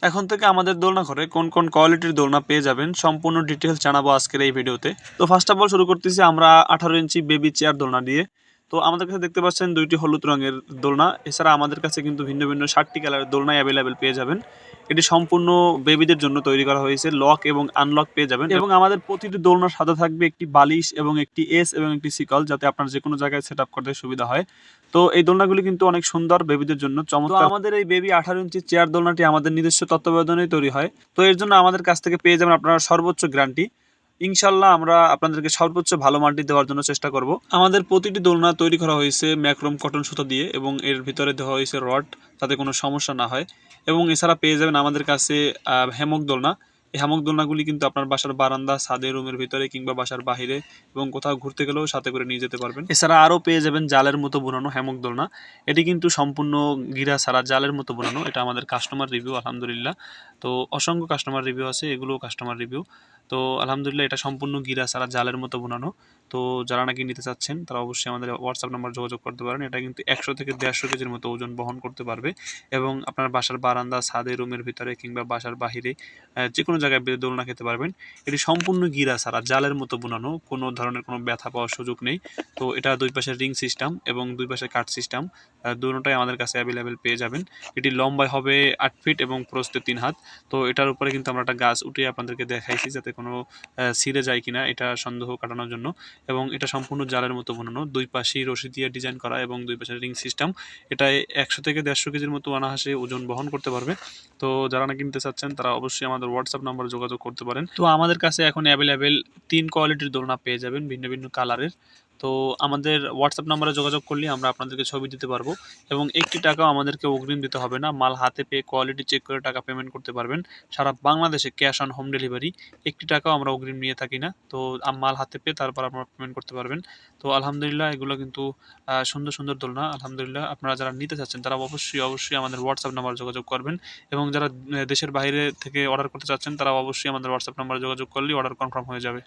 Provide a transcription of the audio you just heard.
এখন থেকে আমাদের দোলনা ঘরে কোন কোন কোয়ালিটির দোলনা পেয়ে যাবেন সম্পূর্ণ ডিটেলস জানাবো আজকের এই ভিডিওতে। তো ফার্স্ট অফ অল শুরু করতেছি আমরা 18 ইঞ্চি বেবি চেয়ার দোলনা দিয়ে। তো আমাদের কাছে দেখতে পাচ্ছেন দুইটি হলুদ রঙের দোলনা। এছাড়া আমাদের কাছে কিন্তু ভিন্ন ভিন্ন 7টি কালারের দোলনা অ্যাভেলেবেল পেয়ে যাবেন। এটি সম্পূর্ণ বেবিদের জন্য তৈরি করা হয়েছে। লক এবং আনলক পেয়ে যাবেন এবং আমাদের প্রতিটি দোলনার সাথে থাকবে একটি বালিশ এবং একটি এস এবং একটি শিকল, যাতে আপনার যেকোনো জায়গায় সেটআপ করতে সুবিধা হয়। তো এই দোলনাগুলি কিন্তু অনেক সুন্দর, বেবিদের জন্য চমৎকার। তো আমাদের এই বেবি 18 ইঞ্চি চেয়ার দোলনাটি আমাদের নিজস্ব তত্ত্বাবধানেই তৈরি হয়। তো এর জন্য আমাদের কাছ থেকে পেয়ে যাবেন আপনারা সর্বোচ্চ গ্যারান্টি। ইনশাল্লাহ আমরা আপনাদেরকে সর্বোচ্চ ভালো মানটি দেওয়ার জন্য চেষ্টা করব। আমাদের প্রতিটি দোলনা তৈরি করা হয়েছে ম্যাক্রোম কটন সুতা দিয়ে এবং এর ভিতরে দেওয়া হয়েছে রড, যাতে কোনো সমস্যা না হয়। এবং এছাড়া পেয়ে যাবেন আমাদের কাছে হ্যামক দোলনা। এই হ্যামক দোলনাগুলি কিন্তু আপনার বাসার বারান্দা, ছাদে, রুমের ভিতরে কিংবা বাসার বাহিরে এবং কোথাও ঘুরতে গেলেও সাথে করে নিয়ে যেতে পারবেন। এছাড়া আরও পেয়ে যাবেন জালের মতো বোনানো হ্যামক দোলনা। এটি কিন্তু সম্পূর্ণ গিরা ছাড়া জালের মতো বোনানো। এটা আমাদের কাস্টমার রিভিউ, আলহামদুলিল্লাহ। তো অসংখ্য কাস্টমার রিভিউ আছে, এগুলোও কাস্টমার রিভিউ। তো আলহামদুলিল্লাহ এটা সম্পূর্ণ গিরা ছাড়া জালের মতো বোনানো। তো যারা নাকি নিতে চাচ্ছেন তারা অবশ্যই আমাদের হোয়াটসঅ্যাপ নাম্বার যোগাযোগ করতে পারেন। এটা কিন্তু 100 থেকে 150 কেজির মতো ওজন বহন করতে পারবে এবং আপনার বাসার বারান্দা, ছাদে, রুমের ভিতরে কিংবা বাসার বাহিরে যে কোনো জায়গায় দোলনা খেতে পারবেন। এটি সম্পূর্ণ গিরা ছাড়া জালের মতো বোনানো, কোনো ধরনের কোনো ব্যথা পাওয়ার সুযোগ নেই। তো এটা দুই পাশে রিং সিস্টেম এবং দুই পাশে কাট সিস্টেম, দুটোটাই আমাদের কাছে অ্যাভেলেবেল পেয়ে যাবেন। এটি লম্বায় হবে 8 ফিট এবং প্রস্থে 3 হাত। তো এটার উপরে কিন্তু আমরা একটা গাছ উঠিয়ে আপনাদেরকে দেখাইছি, যাতে কোনো ছিঁড়ে যায় কিনা এটা সন্দেহ কাটানোর জন্য। এবং এটা সম্পূর্ণ জালের মতো বানানো, দুই পাশেই রশি দিয়ে ডিজাইন করা এবং দুই পাশে রিং সিস্টেম। এটায় 100 থেকে 150 কেজির মতো অনায়াসে ওজন বহন করতে পারবে। তো যারা না কিনতে চাচ্ছেন তারা অবশ্যই আমাদের হোয়াটসঅ্যাপ নাম্বারে যোগাযোগ করতে পারেন। তো আমাদের কাছে এখন অ্যাভেলেবেল 3 কোয়ালিটির দোলনা পেয়ে যাবেন, ভিন্ন ভিন্ন কালারের। তো আমাদের হোয়াটসঅ্যাপ নাম্বারে যোগাযোগ করলে আমরা আপনাদেরকে ছবি দিতে পারবো এবং একটি টাকাও আমাদেরকে অগ্রিম দিতে হবে না। মাল হাতে পেয়ে কোয়ালিটি চেক করে টাকা পেমেন্ট করতে পারবেন। সারা বাংলাদেশে ক্যাশ অন হোম ডেলিভারি, একটি টাকাও আমরা অগ্রিম নিয়ে থাকি না। তো মাল হাতে পেয়ে তারপর আপনারা পেমেন্ট করতে পারবেন। তো আলহামদুলিল্লাহ এগুলো কিন্তু সুন্দর সুন্দর দোলনা। আলহামদুলিল্লাহ আপনারা যারা নিতে চাচ্ছেন তারা অবশ্যই আমাদের হোয়াটসঅ্যাপ নাম্বারে যোগাযোগ করবেন এবং যারা দেশের বাইরে থেকে অর্ডার করতে চাচ্ছেন তারা অবশ্যই আমাদের হোয়াটসঅ্যাপ নাম্বারে যোগাযোগ করলেই অর্ডার কনফার্ম হয়ে যাবে।